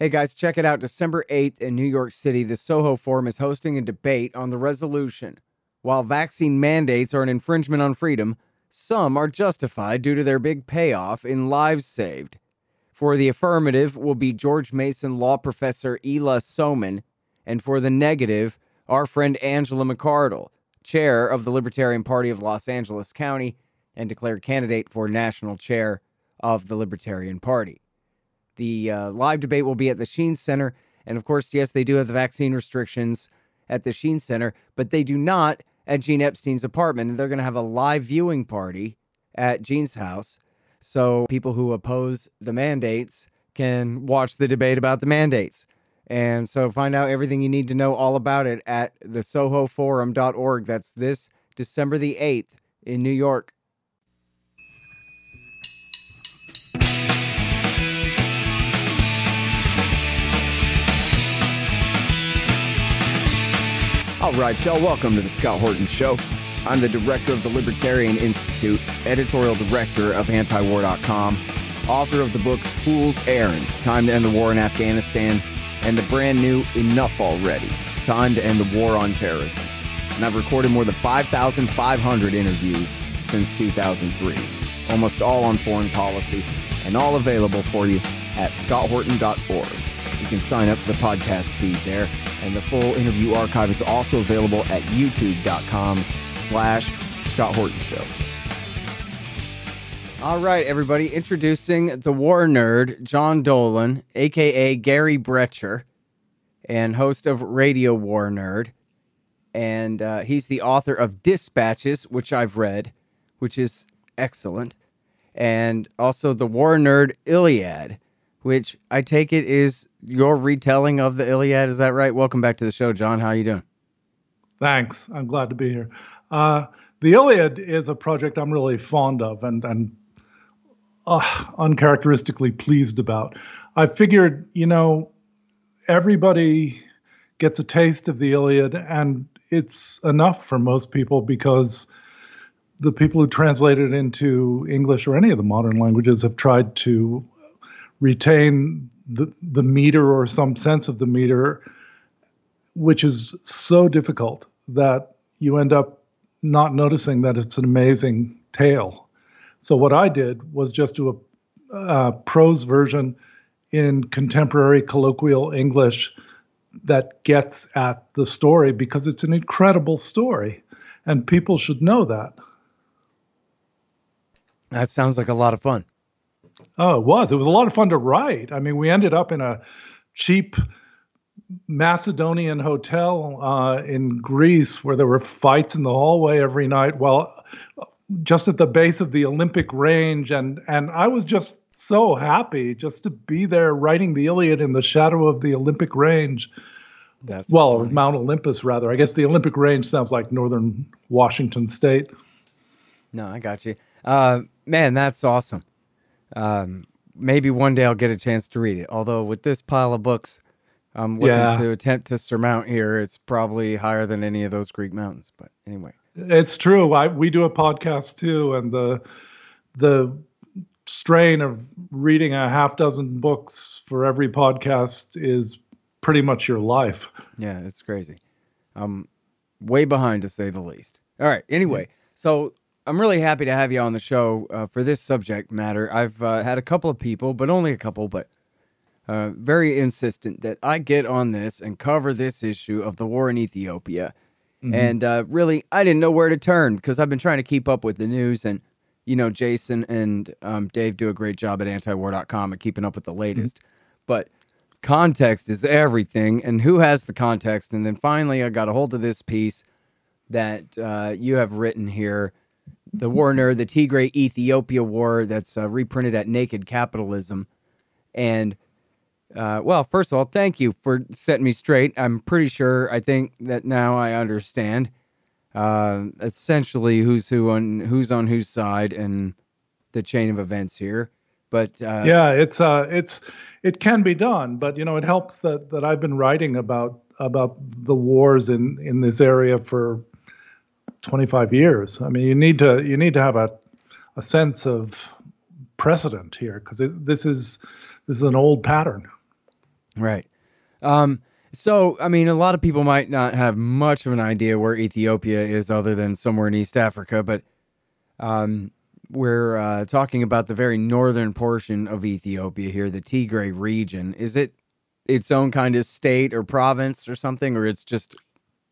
Hey guys, check it out. December 8th in New York City, the Soho Forum is hosting a debate on the resolution. While vaccine mandates are an infringement on freedom, some are justified due to their big payoff in lives saved. For the affirmative will be George Mason law professor Ela Soman, and for the negative, our friend Angela McArdle, chair of the Libertarian Party of Los Angeles County and declared candidate for national chair of the Libertarian Party. The live debate will be at the Sheen Center. And of course, yes, they do have the vaccine restrictions at the Sheen Center, but they do not at Gene Epstein's apartment. And they're going to have a live viewing party at Gene's house. So people who oppose the mandates can watch the debate about the mandates. And so find out everything you need to know all about it at thesohoforum.org. That's this December the 8th in New York. All right, y'all, welcome to the Scott Horton Show. I'm the director of the Libertarian Institute, editorial director of antiwar.com, author of the book Fool's Errand, Time to End the War in Afghanistan, and the brand new Enough Already, Time to End the War on Terrorism. And I've recorded more than 5,500 interviews since 2003, almost all on foreign policy, and all available for you at scotthorton.org. You can sign up for the podcast feed there, and the full interview archive is also available at youtube.com/Scott Horton Show. All right, everybody, introducing the war nerd, John Dolan, a.k.a. Gary Brecher, and host of Radio War Nerd. And he's the author of Dispatches, which I've read, which is excellent. And also the War Nerd Iliad, which I take it is your retelling of the Iliad. Is that right? Welcome back to the show, John. How are you doing? Thanks. I'm glad to be here. The Iliad is a project I'm really fond of and uncharacteristically pleased about. I figured, everybody gets a taste of the Iliad, and it's enough for most people because the people who translate it into English or any of the modern languages have tried to retain the meter or some sense of the meter, which is so difficult that you end up not noticing that it's an amazing tale. So what I did was just do a prose version in contemporary colloquial English that gets at the story because it's an incredible story, and people should know that. That sounds like a lot of fun. Oh, it was. It was a lot of fun to write. I mean, we ended up in a cheap Macedonian hotel in Greece where there were fights in the hallway every night while just at the base of the Olympic range. And I was just so happy just to be there writing the Iliad in the shadow of the Olympic range. That's well, funny. Mount Olympus, rather. I guess the Olympic range sounds like northern Washington state. No, I got you. Man, that's awesome. Maybe one day I'll get a chance to read it. Although with this pile of books I'm looking to attempt to surmount here, it's probably higher than any of those Greek mountains. But anyway. It's true. We do a podcast too, and the strain of reading a half dozen books for every podcast is pretty much your life. Yeah, it's crazy. I'm way behind, to say the least. All right. Anyway, so I'm really happy to have you on the show for this subject matter. I've had a couple of people, but only a couple, but very insistent that I get on this and cover this issue of the war in Ethiopia. Mm-hmm. And really, I didn't know where to turn because I've been trying to keep up with the news. And, Jason and Dave do a great job at antiwar.com at keeping up with the latest. Mm-hmm. But context is everything. And who has the context? And then finally, I got a hold of this piece that you have written here. The War Nerd, the Tigray-Ethiopia War, that's reprinted at Naked Capitalism. And, well, first of all, thank you for setting me straight. I'm pretty sure, I think that now I understand essentially who's on whose side and the chain of events here. But yeah, it can be done, but it helps that I've been writing about the wars in this area for 25 years. I mean, you need to have a sense of precedent here because this is an old pattern. Right. So, I mean, a lot of people might not have much of an idea where Ethiopia is other than somewhere in East Africa, but we're talking about the very northern portion of Ethiopia here, the Tigray region. Is it its own kind of state or province or something, or it's just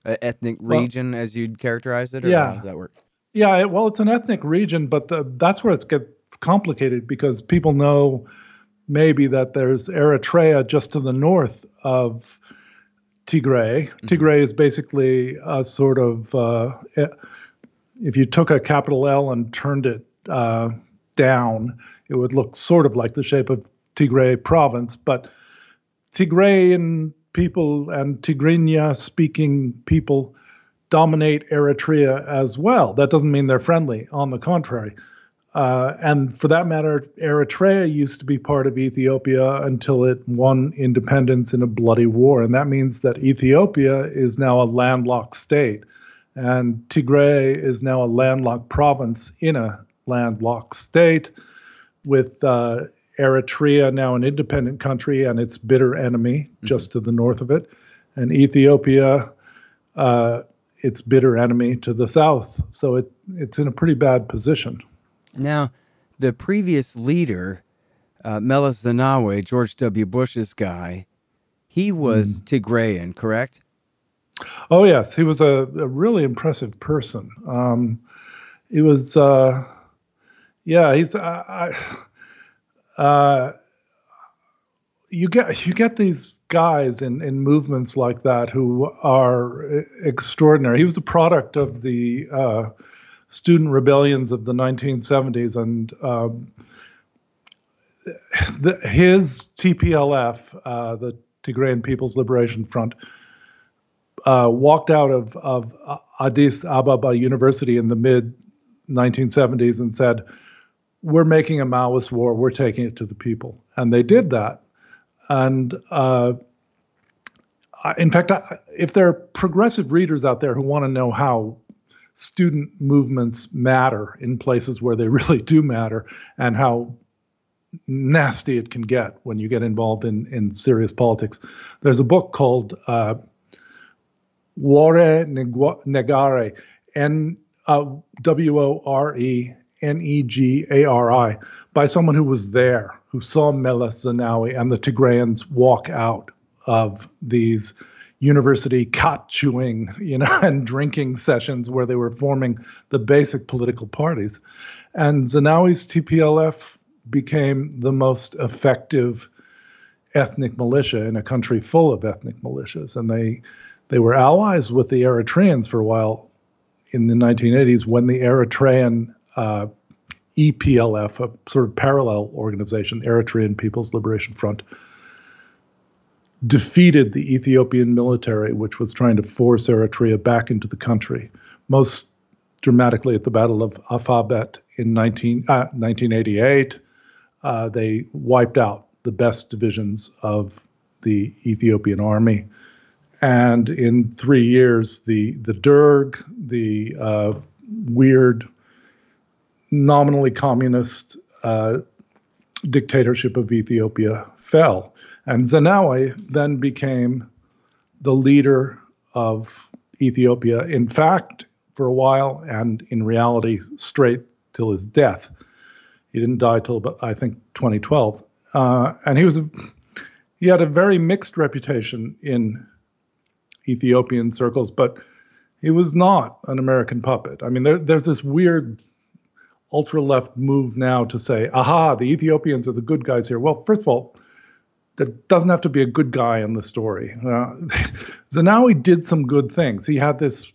an ethnic Well, region as you'd characterize it, or how yeah, does that work? yeah. Well, it's an ethnic region, but that's where it gets complicated because people know maybe that there's Eritrea just to the north of Tigray. Hmm. Tigray is basically a sort of, if you took a capital L and turned it down, it would look sort of like the shape of Tigray province. But Tigrayan people and Tigrinya speaking people dominate Eritrea as well. That doesn't mean they're friendly, on the contrary. And for that matter, Eritrea used to be part of Ethiopia until it won independence in a bloody war. And that means that Ethiopia is now a landlocked state. And Tigray is now a landlocked province in a landlocked state, with Eritrea now an independent country and its bitter enemy just to the north of it. And Ethiopia, its bitter enemy to the south. So it's in a pretty bad position. Now, the previous leader, Meles Zenawi, George W. Bush's guy, he was Tigrayan, correct? Oh, yes. He was a really impressive person. He was, yeah, he's, you get these guys in movements like that who are extraordinary. He was a product of the student rebellions of the 1970s, and his TPLF, the Tigrayan People's Liberation Front, walked out of Addis Ababa University in the mid 1970s and said, "We're making a Maoist war. We're taking it to the people," and they did that. And in fact, if there are progressive readers out there who want to know how student movements matter in places where they really do matter, and how nasty it can get when you get involved in serious politics, there's a book called Wore Negari, Worenegari, by someone who was there, who saw Meles Zenawi and the Tigrayans walk out of these university cat chewing, and drinking sessions where they were forming the basic political parties. And Zenawi's TPLF became the most effective ethnic militia in a country full of ethnic militias. And they were allies with the Eritreans for a while in the 1980s, when the Eritrean EPLF, a sort of parallel organization, Eritrean People's Liberation Front, defeated the Ethiopian military, which was trying to force Eritrea back into the country, most dramatically at the Battle of Alphabet in 1988. They wiped out the best divisions of the Ethiopian army. And in 3 years, the Derg, the weird, nominally communist dictatorship of Ethiopia fell. And Zenawi then became the leader of Ethiopia, in fact, for a while, and in reality, straight till his death. He didn't die till, I think, 2012. And he had a very mixed reputation in Ethiopian circles, but he was not an American puppet. I mean, there's this weird ultra-left move now to say, aha, the Ethiopians are the good guys here. Well, first of all, there doesn't have to be a good guy in the story. Zenawi did some good things. He had this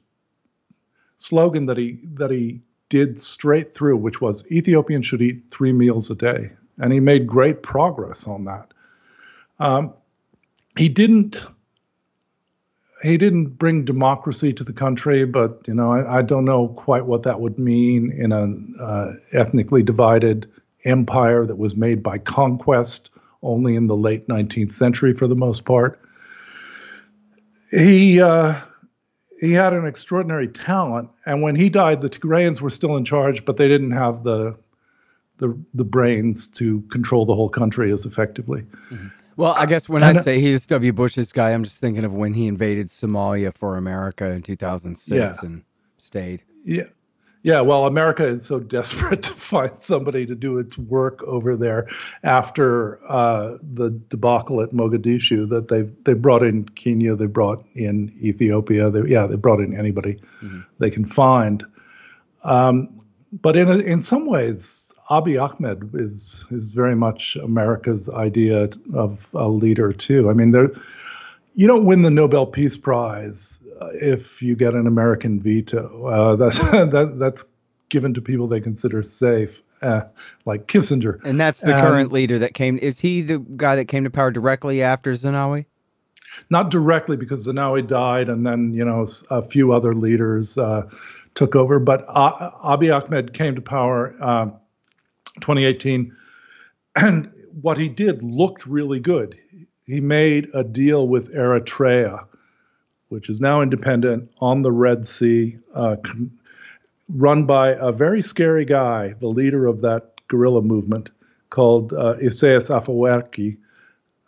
slogan that he did straight through, which was Ethiopians should eat 3 meals a day. And he made great progress on that. He didn't bring democracy to the country, but I don't know quite what that would mean in an ethnically divided empire that was made by conquest only in the late 19th century for the most part. He had an extraordinary talent, and when he died, the Tigrayans were still in charge, but they didn't have the brains to control the whole country as effectively. Mm-hmm. Well, I guess when I say he was W. Bush's guy, I'm just thinking of when he invaded Somalia for America in 2006 and stayed. Yeah. Yeah, well, America is so desperate to find somebody to do its work over there after the debacle at Mogadishu that they brought in Kenya, they brought in Ethiopia, they brought in anybody they can find. But in some ways, Abiy Ahmed is very much America's idea of a leader too. I mean, you don't win the Nobel Peace Prize if you get an American veto. That's given to people they consider safe, like Kissinger. And that's the current leader that came. Is he the guy that came to power directly after Zenawi? Not directly, because Zenawi died, and then a few other leaders took over. But Abiy Ahmed came to power 2018, and what he did looked really good. He made a deal with Eritrea, which is now independent on the Red Sea, run by a very scary guy, the leader of that guerrilla movement called Isaias Afwerki.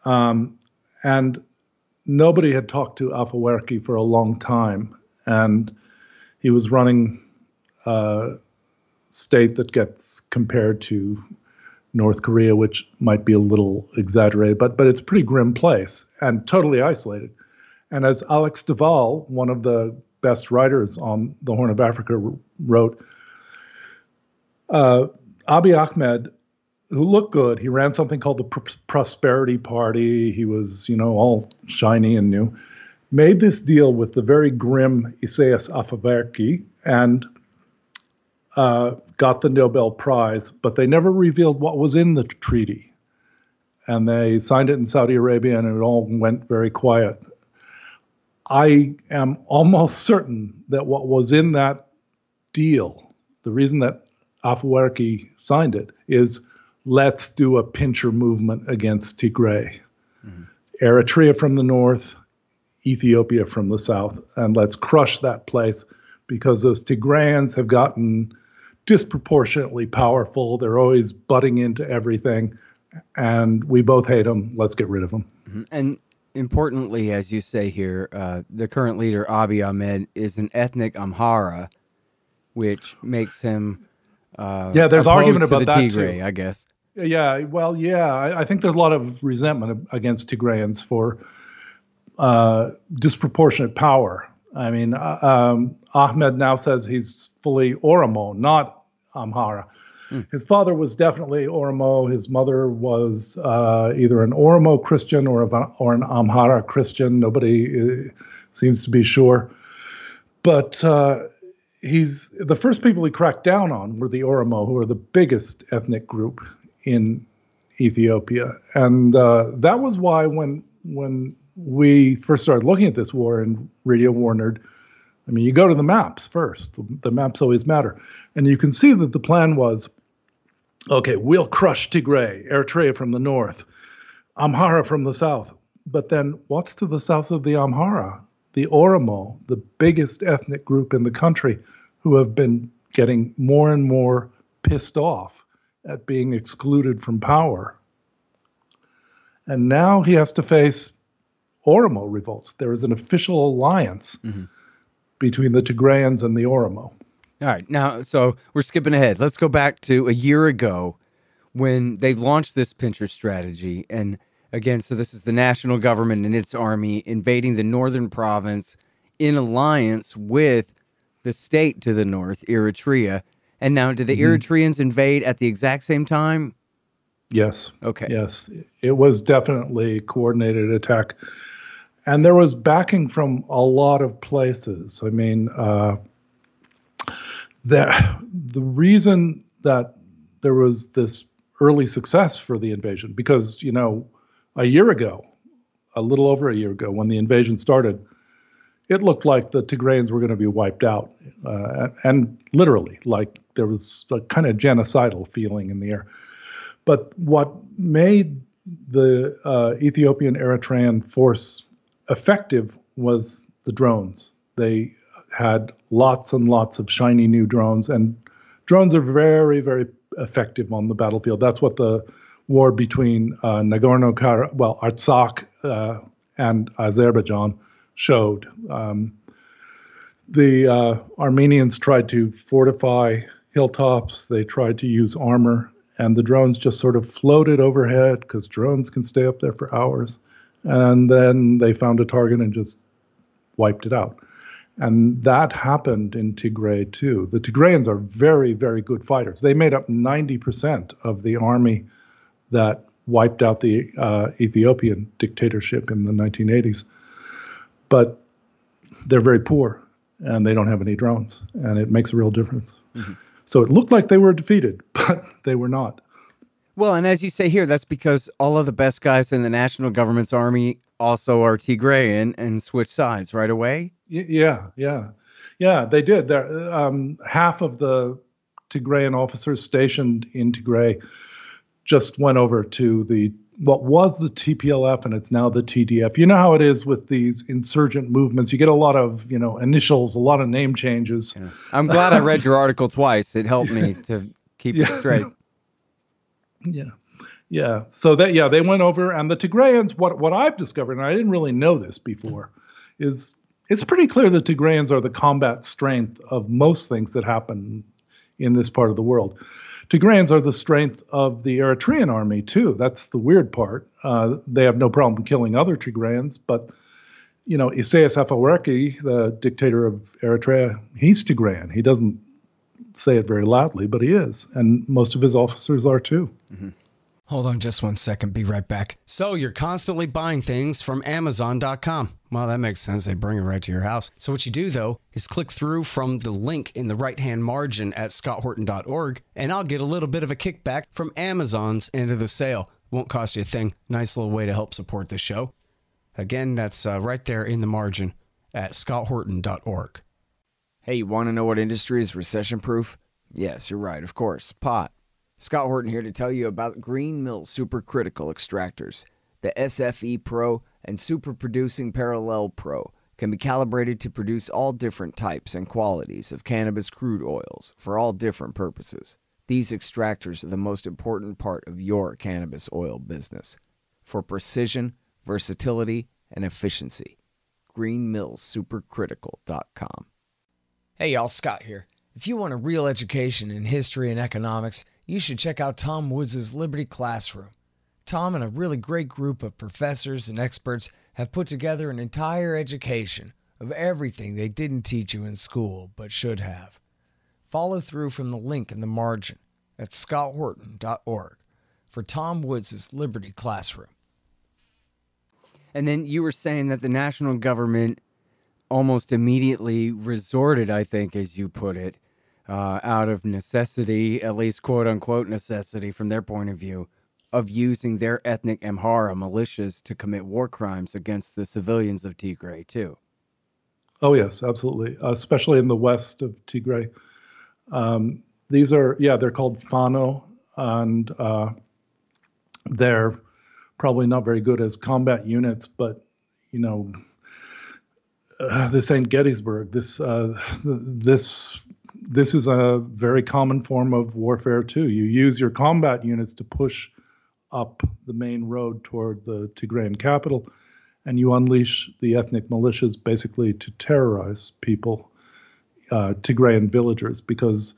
And nobody had talked to Afwerki for a long time. And he was running a state that gets compared to North Korea, which might be a little exaggerated, but it's a pretty grim place and totally isolated. And as Alex Duval, one of the best writers on the Horn of Africa, wrote, Abiy Ahmed, who looked good, he ran something called the Prosperity Party. He was, all shiny and new, made this deal with the very grim Isaias Afwerki and got the Nobel Prize, but they never revealed what was in the treaty. And they signed it in Saudi Arabia, and it all went very quiet. I am almost certain that what was in that deal, the reason that Afwerki signed it, is let's do a pincher movement against Tigray. Eritrea from the north, Ethiopia from the south, and let's crush that place, because those Tigrayans have gotten disproportionately powerful. They're always butting into everything, and we both hate them. Let's get rid of them. And importantly, as you say here, the current leader, Abiy Ahmed, is an ethnic Amhara, which makes him there's argument about that Tigray, too. I guess. Yeah, well, I think there's a lot of resentment against Tigrayans for disproportionate power. I mean, Ahmed now says he's fully Oromo, not Amhara. His father was definitely Oromo. His mother was either an Oromo Christian or an Amhara Christian. Nobody seems to be sure. But he's the first people he cracked down on were the Oromo, who are the biggest ethnic group in Ethiopia. And that was why when we first started looking at this war in Radio War Nerd, I mean, you go to the maps first. The maps always matter. And you can see that the plan was, okay, we'll crush Tigray, Eritrea from the north, Amhara from the south. But then what's to the south of the Amhara? The Oromo, the biggest ethnic group in the country, who have been getting more and more pissed off at being excluded from power. And now he has to face Oromo revolts. There is an official alliance between the Tigrayans and the Oromo. All right, now, so we're skipping ahead. Let's go back to a year ago when they launched this pincher strategy. And again, so this is the national government and its army invading the northern province in alliance with the state to the north, Eritrea. And now, did the Eritreans invade at the exact same time? Yes. Okay. Yes, it was definitely a coordinated attack. And there was backing from a lot of places. I mean, the reason that there was this early success for the invasion, because, a year ago, a little over a year ago, when the invasion started, it looked like the Tigrayans were going to be wiped out. And literally, like there was a kind of genocidal feeling in the air. But what made the Ethiopian Eritrean force effective was the drones. They had lots and lots of shiny new drones, and drones are very, very effective on the battlefield. That's what the war between Nagorno-Karabakh, well, Artsakh and Azerbaijan showed. The Armenians tried to fortify hilltops. They tried to use armor, and the drones just sort of floated overhead because drones can stay up there for hours. And then they found a target and just wiped it out. And that happened in Tigray too. The Tigrayans are very, very good fighters. They made up 90% of the army that wiped out the Ethiopian dictatorship in the 1980s. But they're very poor, and they don't have any drones, and it makes a real difference. Mm-hmm. So it looked like they were defeated, but they were not. Well, and as you say here, that's because all of the best guys in the national government's army also are Tigrayan and switch sides right away. Yeah, they did. Half of the Tigrayan officers stationed in Tigray just went over to what was the TPLF, and it's now the TDF. You know how it is with these insurgent movements. You get a lot of, initials, a lot of name changes. Yeah. I'm glad I read your article twice. It helped me to keep it straight. Yeah. So they went over, and the Tigrayans, what I've discovered, and I didn't really know this before, is it's pretty clear the Tigrayans are the combat strength of most things that happen in this part of the world. Tigrayans are the strength of the Eritrean army, too. That's the weird part. They have no problem killing other Tigrayans, but, Isaias Afewerki, the dictator of Eritrea, he's Tigrayan. He doesn't say it very loudly, but he is, and most of his officers are, too. Mm-hmm. Hold on just one second. Be right back. So you're constantly buying things from Amazon.com. Well, that makes sense. They bring it right to your house. So what you do, though, is click through from the link in the right-hand margin at scotthorton.org, and I'll get a little bit of a kickback from Amazon's end of the sale. Won't cost you a thing. Nice little way to help support the show. Again, that's right there in the margin at scotthorton.org. Hey, you want to know what industry is recession-proof? Yes, you're right. Of course, pot. Scott Horton here to tell you about Green Mill Supercritical Extractors. The SFE Pro and Super Producing Parallel Pro can be calibrated to produce all different types and qualities of cannabis crude oils for all different purposes. These extractors are the most important part of your cannabis oil business. For precision, versatility, and efficiency, greenmillsupercritical.com. Hey y'all, Scott here. If you want a real education in history and economics, you should check out Tom Woods' Liberty Classroom. Tom and a really great group of professors and experts have put together an entire education of everything they didn't teach you in school but should have. Follow through from the link in the margin at scotthorton.org for Tom Woods' Liberty Classroom. And then you were saying that the national government almost immediately resorted, I think, as you put it, out of necessity, at least quote-unquote necessity from their point of view, of using their ethnic Amhara militias to commit war crimes against the civilians of Tigray, too. Oh, yes, absolutely, especially in the west of Tigray. These are, they're called Fano, and they're probably not very good as combat units, but, this ain't Gettysburg. This is a very common form of warfare, too. You use your combat units to push up the main road toward the Tigrayan capital, and you unleash the ethnic militias basically to terrorize people, Tigrayan villagers, because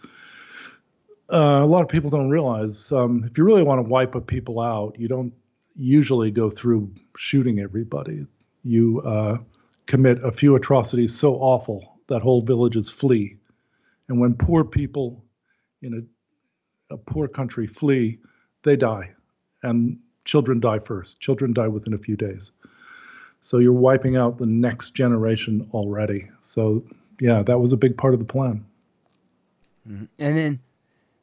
a lot of people don't realize if you really want to wipe a people out, you don't usually go through shooting everybody. You commit a few atrocities so awful that whole villages flee. And when poor people in a poor country flee, they die. And children die first. Children die within a few days. So you're wiping out the next generation already. So, that was a big part of the plan. Mm-hmm. And then,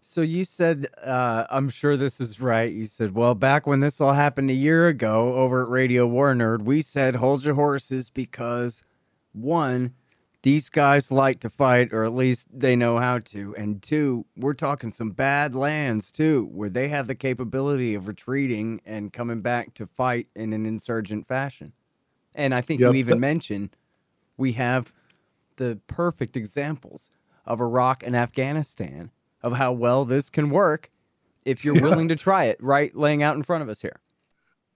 so you said, I'm sure this is right. You said, well, back when this all happened a year ago over at Radio War Nerd, we said, hold your horses because, one, these guys like to fight, or at least they know how to. And two, we're talking some bad lands, too, where they have the capability of retreating and coming back to fight in an insurgent fashion. And I think you even mentioned we have the perfect examples of Iraq and Afghanistan of how well this can work if you're willing to try it, right, laying out in front of us here.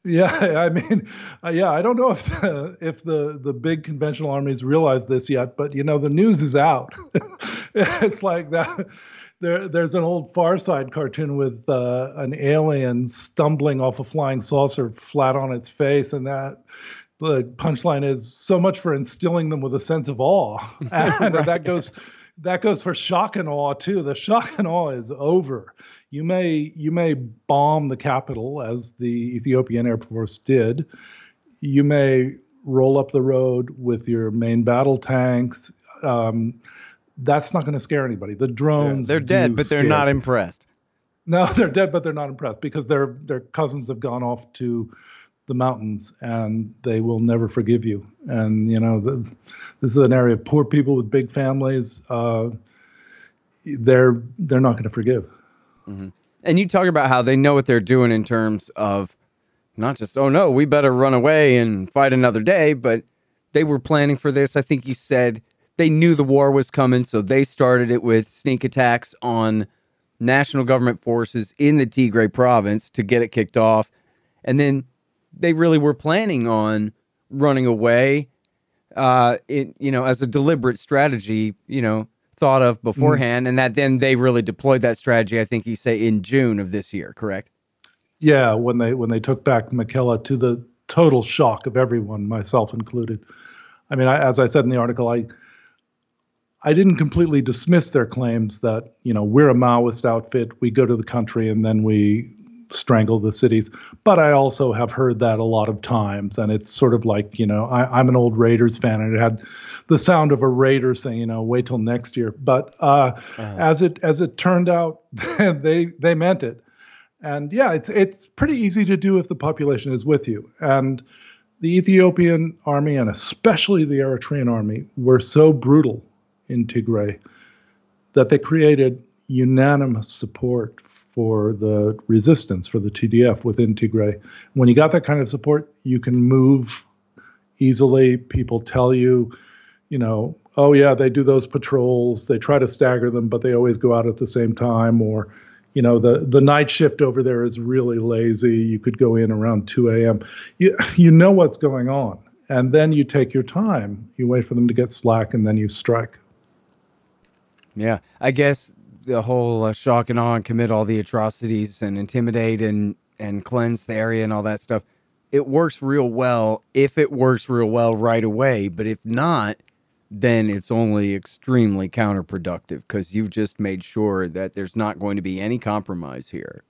Yeah, I mean, I don't know if the big conventional armies realize this yet, but the news is out. It's like that. There's an old Far Side cartoon with an alien stumbling off a flying saucer flat on its face, and that the punchline is so much for instilling them with a sense of awe, and right. that goes for shock and awe too. The shock and awe is over. You may bomb the capital, as the Ethiopian Air Force did. You may roll up the road with your main battle tanks. That's not going to scare anybody. The drones, they're dead, but they're not impressed. No, they're dead, but they're not impressed because their cousins have gone off to the mountains, and they will never forgive you. And this is an area of poor people with big families. They're not going to forgive. Mm-hmm. And you talk about how they know what they're doing in terms of not just, oh no, we better run away and fight another day, but they were planning for this. I think you said they knew the war was coming, so they started it with sneak attacks on national government forces in the Tigray province to get it kicked off. And then they really were planning on running away, as a deliberate strategy, thought of beforehand, and that then they really deployed that strategy, I think you say, in June of this year, correct? Yeah, when they took back Mekelle, to the total shock of everyone, myself included. I mean, as I said in the article, I didn't completely dismiss their claims that, we're a Maoist outfit, we go to the country and then we strangle the cities. But I also have heard that a lot of times, and it's sort of like, I'm an old Raiders fan, and it had the sound of a Raider saying, wait till next year. But as it turned out, they meant it. And yeah, it's pretty easy to do if the population is with you. And the Ethiopian army, and especially the Eritrean army, were so brutal in Tigray that they created unanimous support for the resistance, for the TDF within Tigray. When you got that kind of support, you can move easily. People tell you, oh yeah, they do those patrols. They try to stagger them, but they always go out at the same time. Or, the night shift over there is really lazy. You could go in around 2 a.m. You know what's going on. And then you take your time. You wait for them to get slack, and then you strike. Yeah, I guess the whole shock and awe and commit all the atrocities and intimidate and cleanse the area and all that stuff, it works real well if it works real well right away. But if not, then it's only extremely counterproductive because you've just made sure that there's not going to be any compromise here.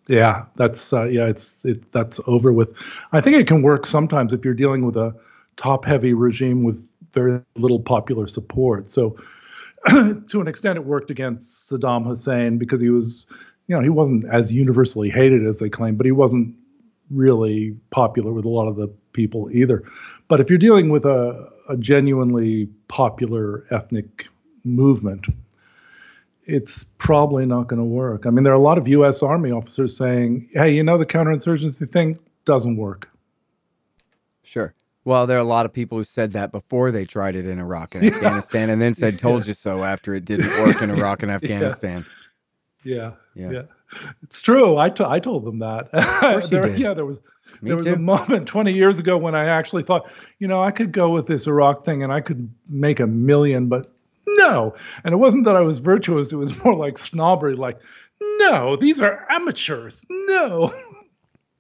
Yeah, that's that's over with. I think it can work sometimes if you're dealing with a top-heavy regime with very little popular support. So to an extent, it worked against Saddam Hussein because he was, he wasn't as universally hated as they claim, but he wasn't really popular with a lot of the people either. But if you're dealing with a genuinely popular ethnic movement, it's probably not going to work. I mean, there are a lot of U.S. Army officers saying, hey, the counterinsurgency thing doesn't work. Sure. Well, there are a lot of people who said that before they tried it in Iraq and Afghanistan, and then said, told you so after it didn't work in Iraq and Afghanistan. Yeah. It's true. I told them that. Of course you did. Yeah, there was a moment 20 years ago when I actually thought, I could go with this Iraq thing and I could make $1 million, but no. And it wasn't that I was virtuous. It was more like snobbery, like, no, these are amateurs. No.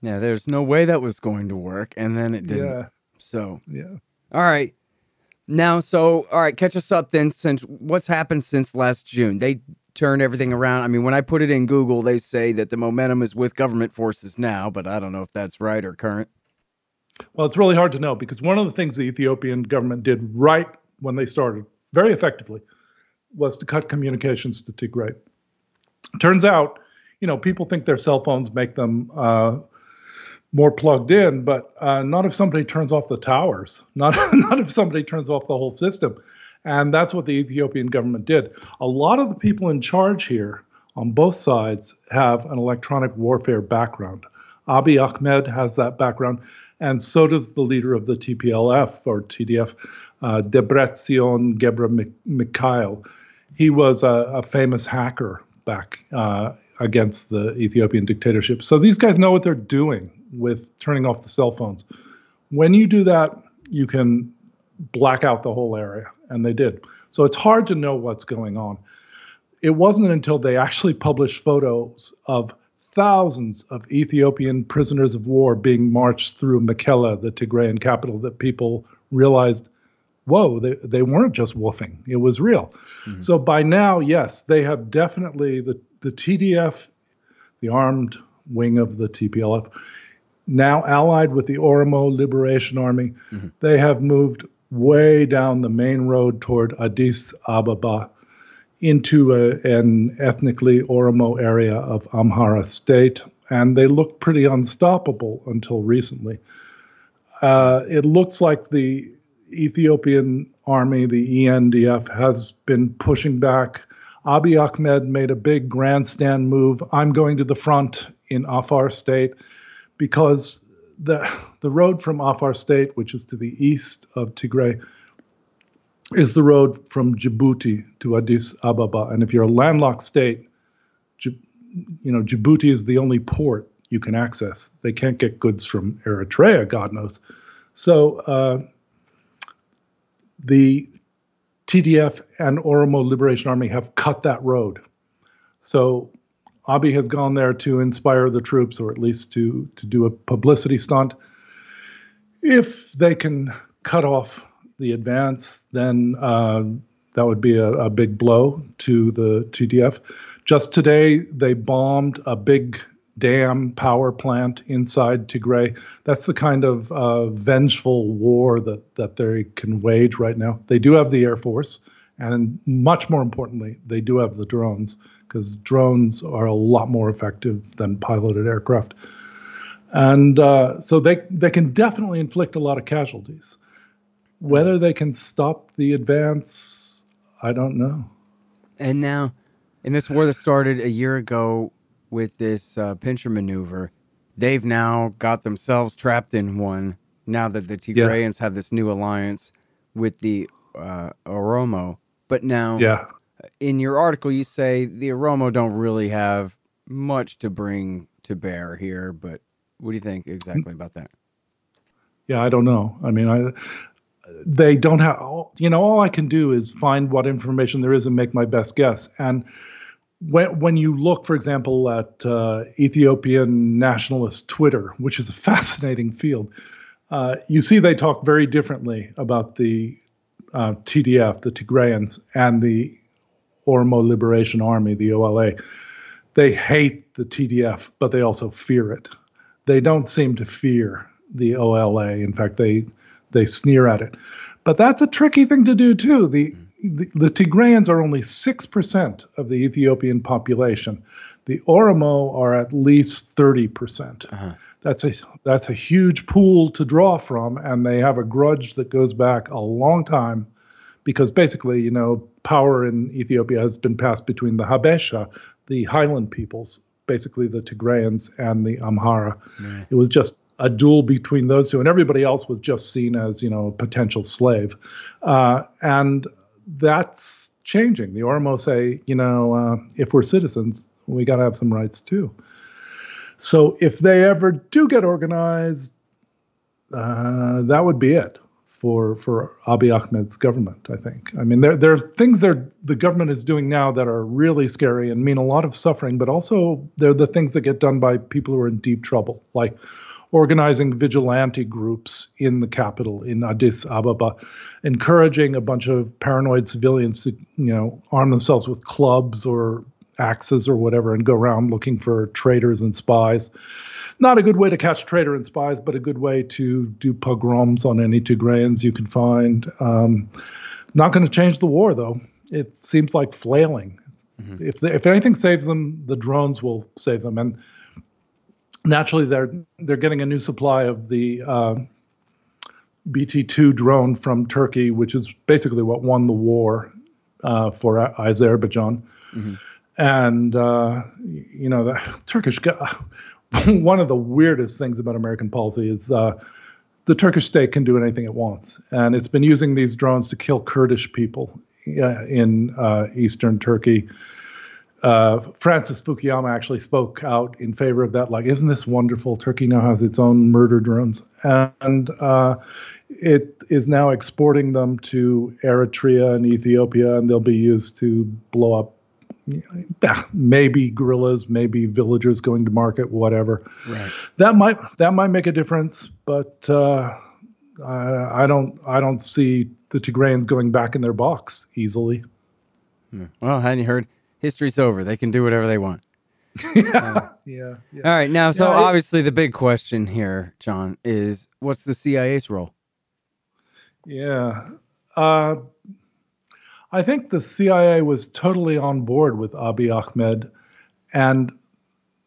Yeah, there's no way that was going to work, and then it didn't. Yeah. So, yeah. All right. Now, all right, catch us up then. Since what's happened since last June? They turned everything around. I mean, when I put it in Google, they say that the momentum is with government forces now, but I don't know if that's right or current. Well, it's really hard to know because one of the things the Ethiopian government did right when they started, very effectively, was to cut communications to Tigray. Turns out, people think their cell phones make them more plugged in, but not if somebody turns off the towers, not if somebody turns off the whole system. And that's what the Ethiopian government did. A lot of the people in charge here on both sides have an electronic warfare background. Abiy Ahmed has that background, and so does the leader of the TPLF or TDF, Debretsion Gebre Mikhail. He was a famous hacker back, I against the Ethiopian dictatorship. So these guys know what they're doing with turning off the cell phones. When you do that, you can black out the whole area, and they did. So it's hard to know what's going on. It wasn't until they actually published photos of thousands of Ethiopian prisoners of war being marched through Mekelle, the Tigrayan capital, that people realized, whoa, they weren't just woofing. It was real. Mm-hmm. So by now, yes, they have definitely, the TDF, the armed wing of the TPLF, now allied with the Oromo Liberation Army, mm-hmm. they have moved way down the main road toward Addis Ababa into an ethnically Oromo area of Amhara state, and they looked pretty unstoppable until recently. It looks like the Ethiopian army, the ENDF, has been pushing back. Abiy Ahmed made a big grandstand move. I'm going to the front in Afar state, because the road from Afar state, which is to the east of Tigray, is the road from Djibouti to Addis Ababa. And if you're a landlocked state, Djibouti is the only port you can access. They can't get goods from Eritrea, God knows. So the TDF and Oromo Liberation Army have cut that road. So Abiy has gone there to inspire the troops, or at least to do a publicity stunt. If they can cut off the advance, then that would be a big blow to the TDF. Just today, they bombed a big dam power plant inside Tigray. That's the kind of vengeful war that they can wage right now. They do have the Air Force, and much more importantly, they do have the drones, because drones are a lot more effective than piloted aircraft. And so they can definitely inflict a lot of casualties. Whether they can stop the advance, I don't know. And now, in this war that started a year ago with this pincher maneuver, they've now got themselves trapped in one, now that the Tigrayans have this new alliance with the Oromo. But now, in your article, you say the Oromo don't really have much to bring to bear here, but what do you think exactly about that? Yeah, I don't know. I mean, they don't have, all I can do is find what information there is and make my best guess. And when you look, for example, at Ethiopian nationalist Twitter, which is a fascinating field, you see they talk very differently about the TDF, the Tigrayans, and the Oromo Liberation Army, the OLA. They hate the TDF, but they also fear it. They don't seem to fear the OLA. In fact, they sneer at it. But that's a tricky thing to do, too. The Tigrayans are only 6% of the Ethiopian population. The Oromo are at least 30%. Uh-huh. That's a huge pool to draw from, and they have a grudge that goes back a long time, because basically, power in Ethiopia has been passed between the Habesha, the highland peoples, basically the Tigrayans, and the Amhara. Yeah. It was just a duel between those two, and everybody else was just seen as, a potential slave. And that's changing. The Oromo say, if we're citizens, we got to have some rights too. So if they ever do get organized, that would be it for Abiy Ahmed's government, I think. I mean, there are things the government is doing now that are really scary and mean a lot of suffering, but also they're the things that get done by people who are in deep trouble, like organizing vigilante groups in the capital, in Addis Ababa, encouraging a bunch of paranoid civilians to, arm themselves with clubs or axes or whatever and go around looking for traitors and spies. Not a good way to catch traitor and spies, but a good way to do pogroms on any Tigrayans you can find. Not going to change the war, though. It seems like flailing. Mm-hmm. If anything saves them, the drones will save them. And naturally, they're getting a new supply of the BT-2 drone from Turkey, which is basically what won the war for Azerbaijan. Mm-hmm. And, the Turkish one of the weirdest things about American policy is the Turkish state can do anything it wants. And it's been using these drones to kill Kurdish people in eastern Turkey. Francis Fukuyama actually spoke out in favor of that. Like, isn't this wonderful? Turkey now has its own murder drones, and it is now exporting them to Eritrea and Ethiopia, and they'll be used to blow up maybe guerrillas, maybe villagers going to market, whatever. Right. That might make a difference, but I don't see the Tigrayans going back in their box easily. Well, hadn't you heard? History's over. They can do whatever they want. Yeah. All right. Now, so obviously the big question here, John, is what's the CIA's role? Yeah. I think the CIA was totally on board with Abiy Ahmed, and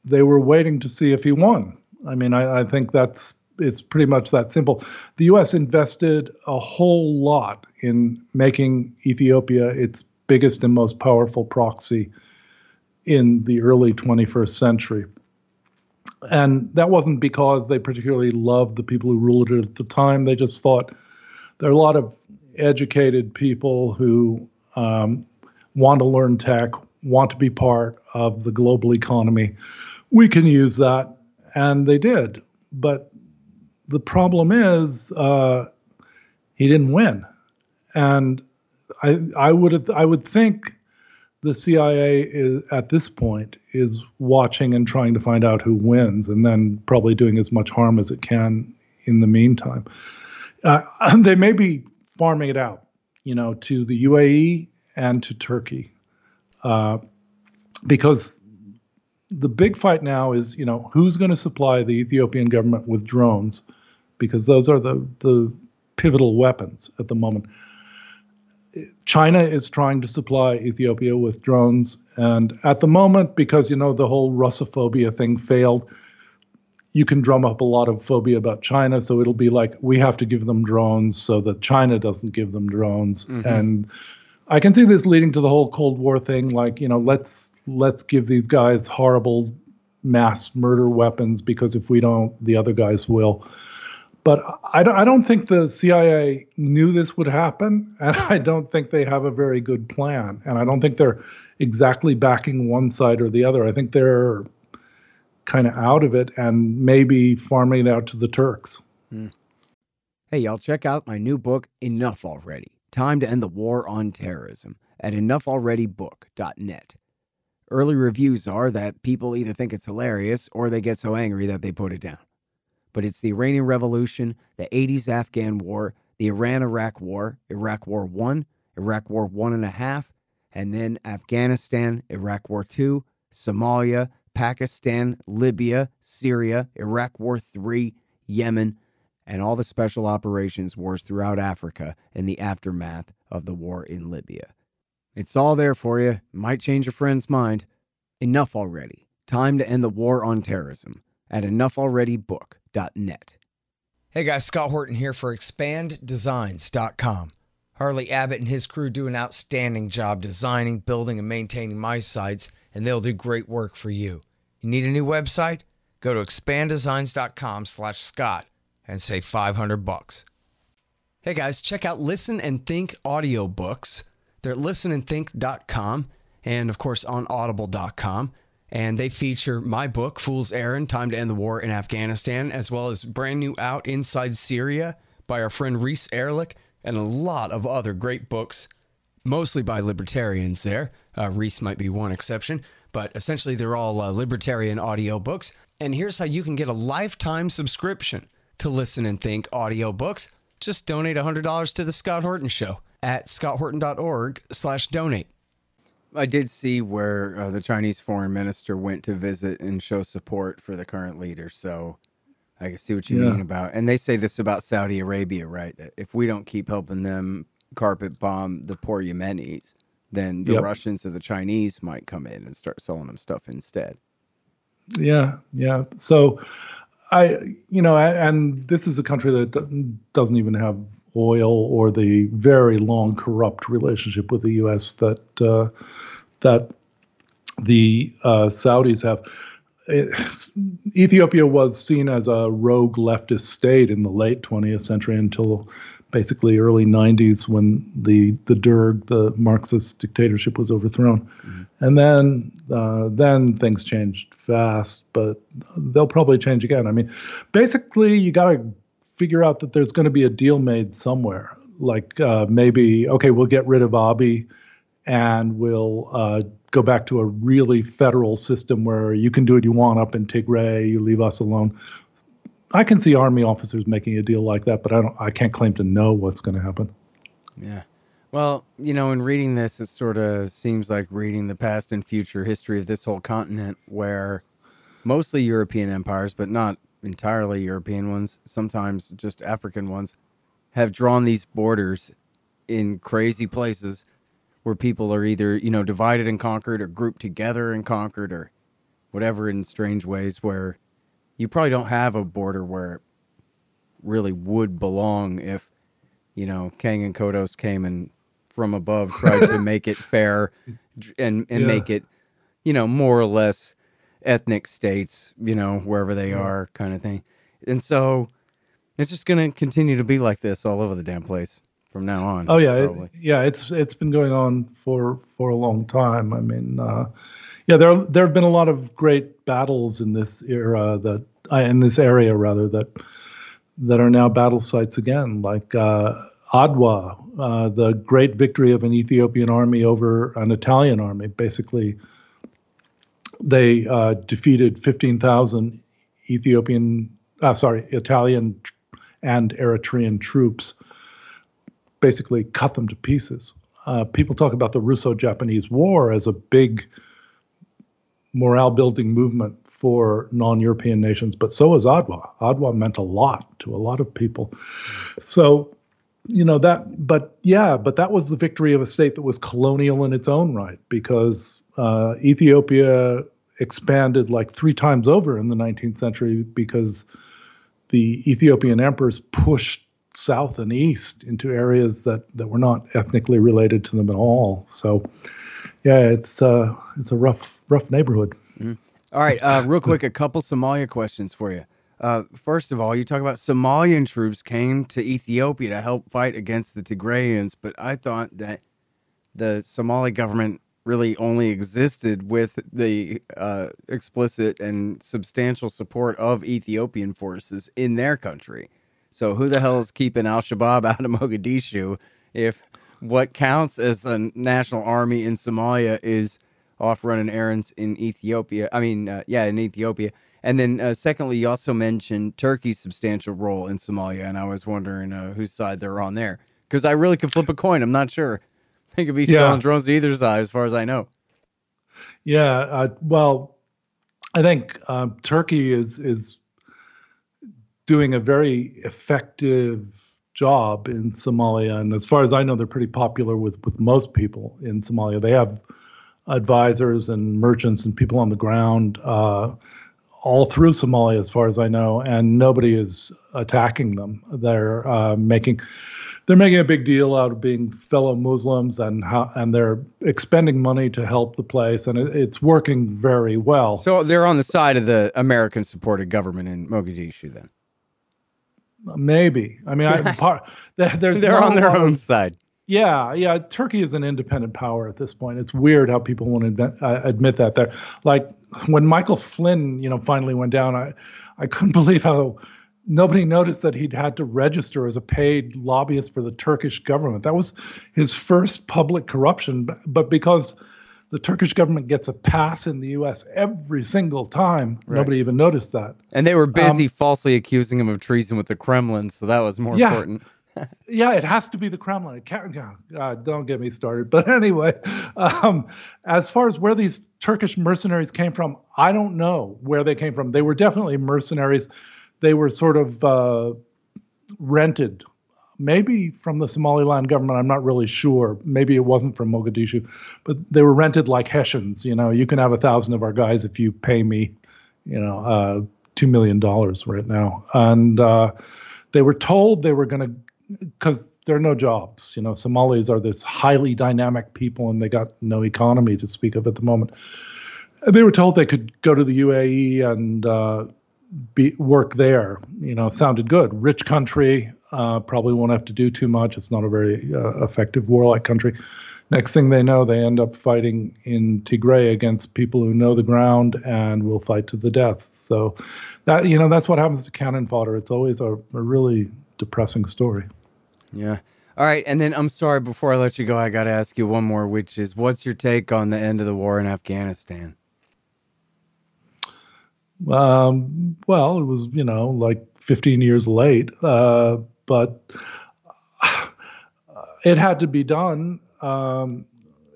they were waiting to see if he won. I mean, I think it's pretty much that simple. The U.S. invested a whole lot in making Ethiopia its biggest and most powerful proxy in the early 21st century. And that wasn't because they particularly loved the people who ruled it at the time. They just thought there are a lot of educated people who want to learn tech, want to be part of the global economy. We can use that. And they did. But the problem is he didn't win. And I would think the CIA is, at this point, is watching and trying to find out who wins, and then probably doing as much harm as it can in the meantime. They may be farming it out, to the UAE and to Turkey, because the big fight now is, who's going to supply the Ethiopian government with drones, because those are the pivotal weapons at the moment. China is trying to supply Ethiopia with drones. And at the moment, because, the whole Russophobia thing failed, you can drum up a lot of phobia about China. So it'll be like, we have to give them drones so that China doesn't give them drones. Mm-hmm. And I can see this leading to the whole Cold War thing. Like, let's give these guys horrible mass murder weapons, because if we don't, the other guys will. But I don't think the CIA knew this would happen, and I don't think they have a very good plan. And I don't think they're exactly backing one side or the other. I think they're kind of out of it and maybe farming it out to the Turks. Hey, y'all, check out my new book, Enough Already, Time to End the War on Terrorism, at enoughalreadybook.net. Early reviews are that people either think it's hilarious or they get so angry that they put it down. But it's the Iranian Revolution, the 80s Afghan War, the Iran-Iraq War, Iraq War I, Iraq War I.5, and then Afghanistan, Iraq War II, Somalia, Pakistan, Libya, Syria, Iraq War III, Yemen, and all the special operations wars throughout Africa in the aftermath of the war in Libya. It's all there for you. Might change your friend's mind. Enough Already. Time to End the War on Terrorism at enoughalreadybook.net. Hey guys, Scott Horton here for expanddesigns.com. Harley Abbott and his crew do an outstanding job designing, building, and maintaining my sites, and they'll do great work for you. You need a new website? Go to expanddesigns.com/Scott and save $500. Hey guys, check out Listen and Think audiobooks. They're at listenandthink.com and, of course, on audible.com. And they feature my book, Fool's Errand, Time to End the War in Afghanistan, as well as brand new Out Inside Syria by our friend Reese Ehrlich, and a lot of other great books, mostly by libertarians there. Reese might be one exception, but essentially they're all libertarian audiobooks. And here's how you can get a lifetime subscription to Listen and Think audiobooks. Just donate $100 to The Scott Horton Show at scotthorton.org/donate. I did see where the Chinese foreign minister went to visit and show support for the current leader. So I can see what you mean about, and they say this about Saudi Arabia, right? That if we don't keep helping them carpet bomb the poor Yemenis, then the Russians or the Chinese might come in and start selling them stuff instead. Yeah. So and this is a country that doesn't even have oil or the very long corrupt relationship with the U.S. that the Saudis have. it, Ethiopia was seen as a rogue leftist state in the late 20th century until basically early 90s when the Derg, the Marxist dictatorship, was overthrown. Mm-hmm. And then things changed fast, but they'll probably change again. I mean, basically, you got to figure out that there's going to be a deal made somewhere. Like maybe, okay, we'll get rid of Abiy and we'll go back to a really federal system where you can do what you want up in Tigray, you leave us alone. I can see army officers making a deal like that, but I can't claim to know what's going to happen. Yeah. Well, in reading this, it sort of seems like reading the past and future history of this whole continent, where mostly European empires, but not entirely European ones, sometimes just African ones, have drawn these borders in crazy places where people are either, divided and conquered or grouped together and conquered or whatever in strange ways, where you probably don't have a border where it really would belong if, Kang and Kodos came and from above tried to make it fair and make it, more or less ethnic states, wherever they are kind of thing. And so it's just going to continue to be like this all over the damn place from now on. Oh, yeah. It's been going on for a long time. I mean, there have been a lot of great battles in this era that are now battle sites again, like Adwa, the great victory of an Ethiopian army over an Italian army. Basically, they defeated 15,000 Italian and Eritrean troops, basically cut them to pieces. People talk about the Russo-Japanese War as a big morale-building movement for non-European nations, but so is Adwa. Adwa meant a lot to a lot of people. So, but that was the victory of a state that was colonial in its own right, because Ethiopia expanded like 3 times over in the 19th century because the Ethiopian emperors pushed south and east into areas that were not ethnically related to them at all. So, yeah, it's a rough neighborhood. Mm-hmm. All right, real quick, a couple Somalia questions for you. First of all, you talk about Somalian troops came to Ethiopia to help fight against the Tigrayans, but I thought that the Somali government really only existed with the explicit and substantial support of Ethiopian forces in their country. So who the hell is keeping al-Shabaab out of Mogadishu if what counts as a national army in Somalia is off running errands in Ethiopia? In Ethiopia. And then secondly, you also mentioned Turkey's substantial role in Somalia, and I was wondering whose side they're on there. Because I really could flip a coin. I'm not sure. They could be selling drones to either side, as far as I know. Yeah, well, I think Turkey is doing a very effective job in Somalia, and as far as I know, they're pretty popular with most people in Somalia. They have advisors and merchants and people on the ground all through Somalia, as far as I know, and nobody is attacking them. They're making a big deal out of being fellow Muslims, and they're expending money to help the place, and it's working very well. So they're on the side of the American-supported government in Mogadishu, then? Maybe. I mean, they're on their own side. Yeah. Turkey is an independent power at this point. It's weird how people won't admit that. They're like when Michael Flynn, finally went down. I couldn't believe how nobody noticed that he'd had to register as a paid lobbyist for the Turkish government. That was his first public corruption. But because the Turkish government gets a pass in the U.S. every single time, right, nobody even noticed that. And they were busy falsely accusing him of treason with the Kremlin, so that was more important. Yeah, it has to be the Kremlin. It can't, don't get me started. But anyway, as far as where these Turkish mercenaries came from, I don't know where they came from. They were definitely mercenaries. They were sort of rented, maybe from the Somaliland government. I'm not really sure. Maybe it wasn't from Mogadishu, but they were rented like Hessians. You can have 1,000 of our guys if you pay me, $2 million right now. And they were told they were going to, because there are no jobs. Somalis are this highly dynamic people, and they got no economy to speak of at the moment. They were told they could go to the UAE and work there. Sounded good. Rich country, probably won't have to do too much. It's not a very effective warlike country. Next thing they know, they end up fighting in Tigray against people who know the ground and will fight to the death. So that's what happens to cannon fodder. It's always a really depressing story. Yeah. All right. And then I'm sorry, before I let you go, I got to ask you one more, which is, what's your take on the end of the war in Afghanistan? Well, it was, like 15 years late, but it had to be done.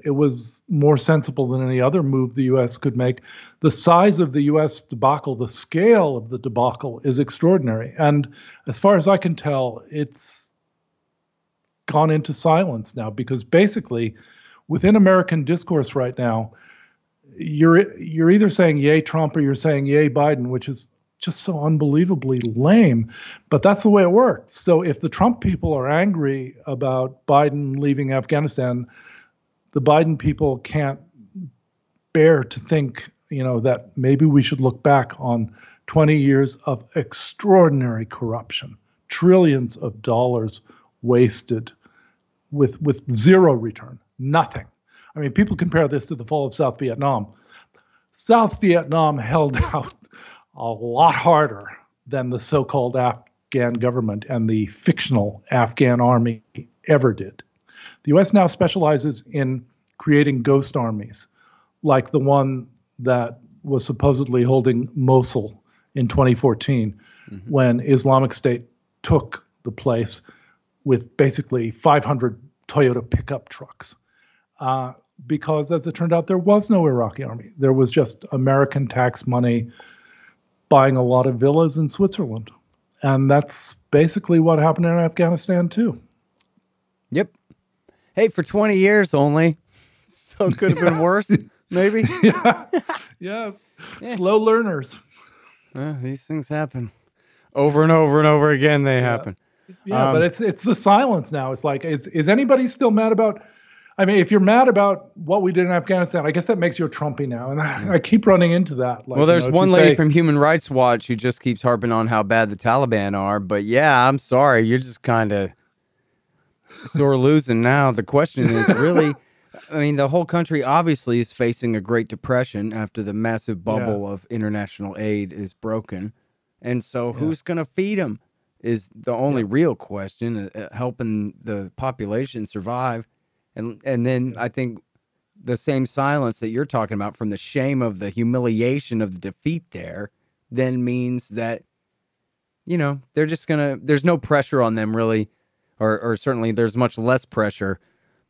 It was more sensible than any other move the U.S. could make. The size of the U.S. debacle, the scale of the debacle is extraordinary. And as far as I can tell, it's gone into silence now, because basically within American discourse right now, you're either saying yay Trump or you're saying yay Biden, which is just so unbelievably lame. But that's the way it works. So if the Trump people are angry about Biden leaving Afghanistan, the Biden people can't bear to think, that maybe we should look back on 20 years of extraordinary corruption, trillions of dollars wasted with zero return, nothing. I mean, people compare this to the fall of South Vietnam. South Vietnam held out a lot harder than the so-called Afghan government and the fictional Afghan army ever did. The U.S. now specializes in creating ghost armies, like the one that was supposedly holding Mosul in 2014, when Islamic State took the place with basically 500 Toyota pickup trucks. Because, as it turned out, there was no Iraqi army. There was just American tax money buying a lot of villas in Switzerland. And that's basically what happened in Afghanistan, too. Yep. Hey, for 20 years only. So it could have been worse, maybe. Yeah. Slow learners. These things happen. Over and over and over again, they happen. Yeah, but it's the silence now. It's like, is anybody still mad about... I mean, if you're mad about what we did in Afghanistan, I guess that makes you a Trumpy now. And I keep running into that. Like, well, there's one lady from Human Rights Watch who just keeps harping on how bad the Taliban are. But yeah, I'm sorry. You're just kind of sore losing now. The question is really, I mean, the whole country obviously is facing a Great Depression after the massive bubble of international aid is broken. And so who's going to feed them is the only real question, helping the population survive. And then I think the same silence that you're talking about from the shame of the humiliation of the defeat there then means that, they're just there's no pressure on them really, or certainly there's much less pressure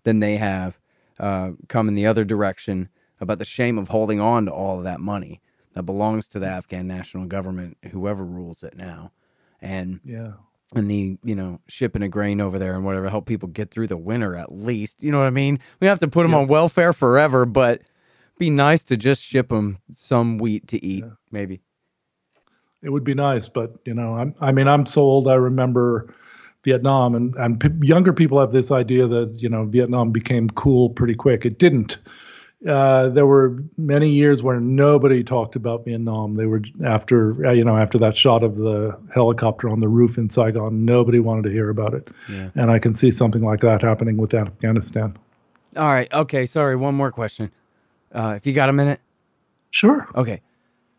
than they have come in the other direction about the shame of holding on to all of that money that belongs to the Afghan national government, whoever rules it now. And the, shipping of grain over there and whatever, help people get through the winter at least. You know what I mean? We have to put them on welfare forever, but be nice to just ship them some wheat to eat, maybe. It would be nice, but, I'm so old, I remember Vietnam, and younger people have this idea that, Vietnam became cool pretty quick. It didn't. There were many years where nobody talked about Vietnam. They were after that shot of the helicopter on the roof in Saigon, nobody wanted to hear about it. Yeah. And I can see something like that happening with Afghanistan. All right. Okay. Sorry. One more question. If you got a minute. Sure. Okay.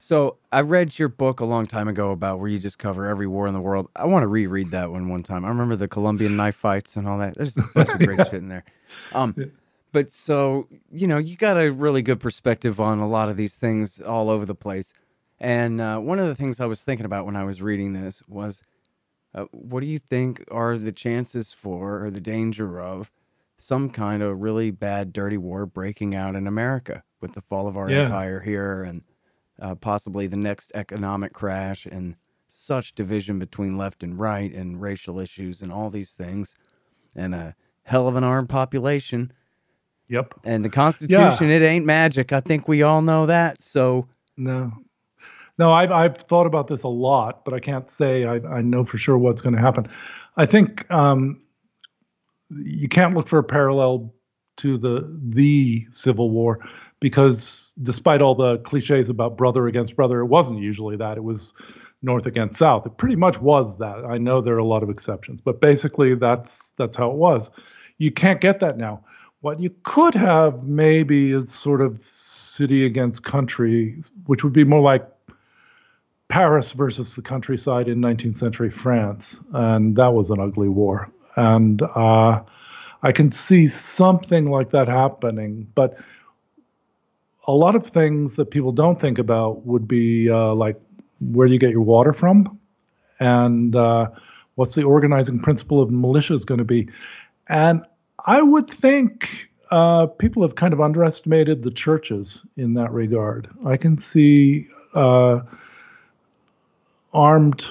So I read your book a long time ago about where you just cover every war in the world. I want to reread that one time. I remember the Colombian knife fights and all that. There's a bunch of great shit in there. But so, you got a really good perspective on a lot of these things all over the place. And one of the things I was thinking about when I was reading this was, what do you think are the chances for, or the danger of, some kind of really bad, dirty war breaking out in America with the fall of our empire here and possibly the next economic crash and such division between left and right and racial issues and all these things and a hell of an armed population. Yep. And the Constitution, it ain't magic. I think we all know that. So no, I've thought about this a lot, but I can't say I know for sure what's going to happen. I think you can't look for a parallel to the Civil War because despite all the cliches about brother against brother, it wasn't usually that. It was North against South. It pretty much was that. I know there are a lot of exceptions, but basically that's how it was. You can't get that now. What you could have maybe is sort of city against country, which would be more like Paris versus the countryside in 19th century France, and that was an ugly war. And I can see something like that happening, but a lot of things that people don't think about would be like where you get your water from, and what's the organizing principle of militias going to be. And I would think people have kind of underestimated the churches in that regard. I can see armed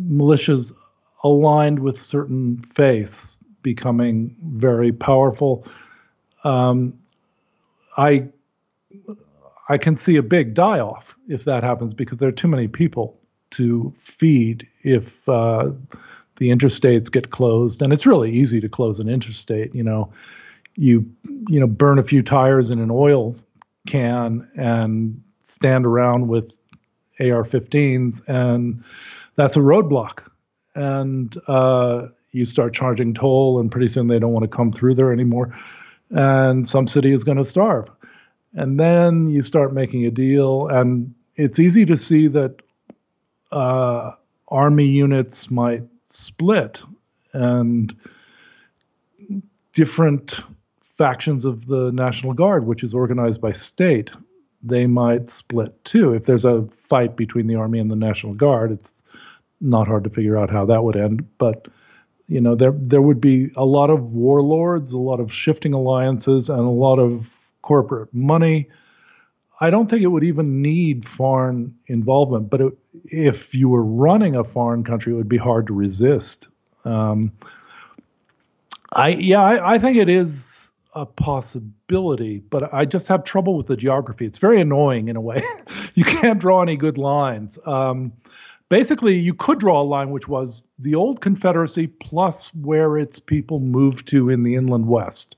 militias aligned with certain faiths becoming very powerful. I can see a big die-off if that happens, because there are too many people to feed if the interstates get closed. And it's really easy to close an interstate. You burn a few tires in an oil can and stand around with AR-15s, and that's a roadblock. And you start charging toll, and pretty soon they don't want to come through there anymore. And some city is going to starve. And then you start making a deal, and it's easy to see that army units might split, and different factions of the National Guard, which is organized by state, they might split too. If there's a fight between the army and the National Guard, it's not hard to figure out how that would end. But there would be a lot of warlords, a lot of shifting alliances, and a lot of corporate money. I don't think it would even need foreign involvement, but if you were running a foreign country, it would be hard to resist. I think it is a possibility, but I just have trouble with the geography. It's very annoying in a way. You can't draw any good lines. Basically, you could draw a line which was the old Confederacy plus where its people moved to in the inland west.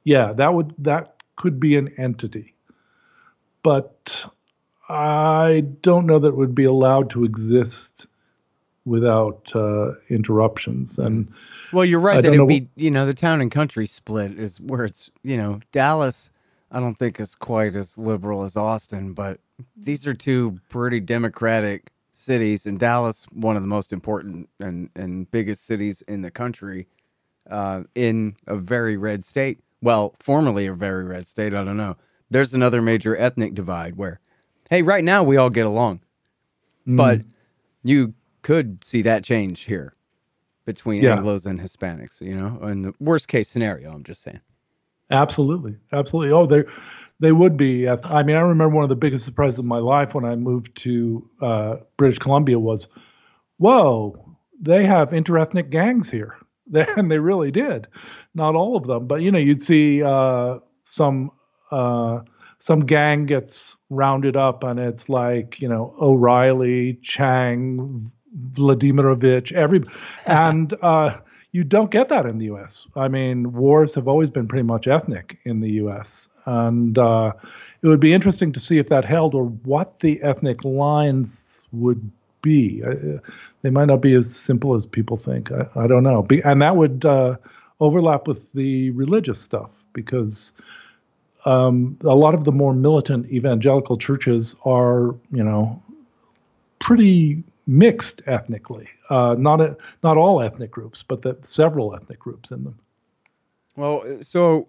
Yeah, that could be an entity. But I don't know that it would be allowed to exist without interruptions. And well, you're right that it would be, the town and country split is where it's, Dallas, I don't think is quite as liberal as Austin, but these are two pretty democratic cities, and Dallas, one of the most important and biggest cities in the country, in a very red state. Well, formerly a very red state, I don't know. There's another major ethnic divide where, hey, right now we all get along. But you could see that change here between Anglos and Hispanics, in the worst case scenario, I'm just saying. Absolutely. Absolutely. Oh, they would be. I mean, I remember one of the biggest surprises of my life when I moved to British Columbia was, whoa, they have interethnic gangs here. And they really did. Not all of them, but, you'd see some gang gets rounded up, and it's like, O'Reilly, Chang, Vladimirovich, and you don't get that in the U.S. I mean, wars have always been pretty much ethnic in the U.S., and it would be interesting to see if that held, or what the ethnic lines would be. They might not be as simple as people think. I don't know. And that would overlap with the religious stuff, because a lot of the more militant evangelical churches are, pretty mixed ethnically. Not all ethnic groups, but several ethnic groups in them. Well, so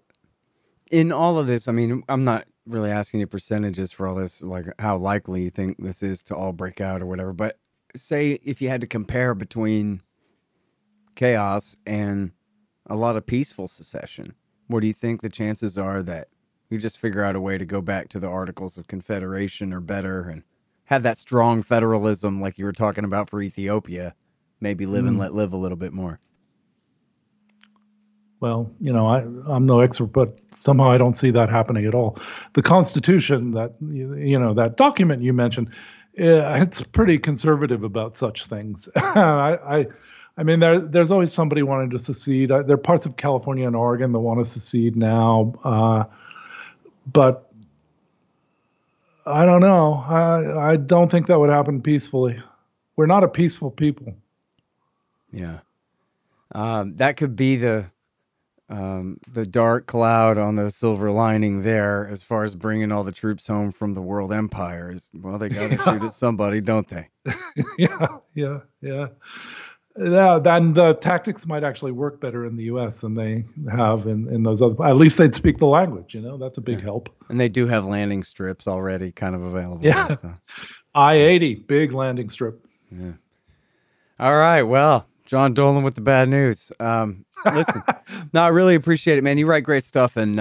in all of this, I mean, I'm not really asking you percentages for all this, like how likely you think this is to all break out or whatever, but say if you had to compare between chaos and a lot of peaceful secession, what do you think the chances are that you just figure out a way to go back to the Articles of Confederation or better and have that strong federalism like you were talking about for Ethiopia, maybe live and let live a little bit more? Well, I'm no expert, but somehow I don't see that happening at all. The Constitution, that that document you mentioned, it's pretty conservative about such things. I mean, there's always somebody wanting to secede. There are parts of California and Oregon that want to secede now, but I don't know. I don't think that would happen peacefully. We're not a peaceful people. Yeah. That could be the dark cloud on the silver lining there, as far as bringing all the troops home from the world empires. Well, they got to shoot at somebody, don't they? Yeah. Then the tactics might actually work better in the U.S. than they have in those other. At least they'd speak the language. That's a big help. And they do have landing strips already, kind of available. Yeah. So. I-80, big landing strip. Yeah. All right. Well, John Dolan with the bad news. Listen, no, I really appreciate it, man. You write great stuff, and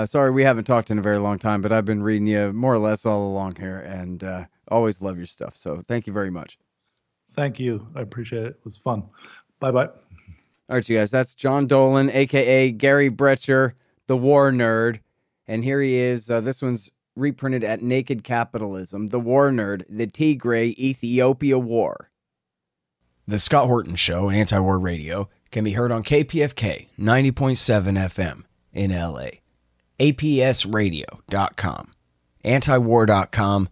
sorry we haven't talked in a very long time, but I've been reading you more or less all along here, and always love your stuff. So thank you very much. Thank you. I appreciate it. It was fun. Bye-bye. All right, you guys. That's John Dolan, a.k.a. Gary Brecher, the war nerd. And here he is. This one's reprinted at Naked Capitalism, the war nerd, the Tigray-Ethiopia War. The Scott Horton Show, Anti-War Radio, can be heard on KPFK 90.7 FM in LA, APSradio.com, antiwar.com,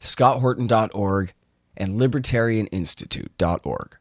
scotthorton.org, and libertarianinstitute.org.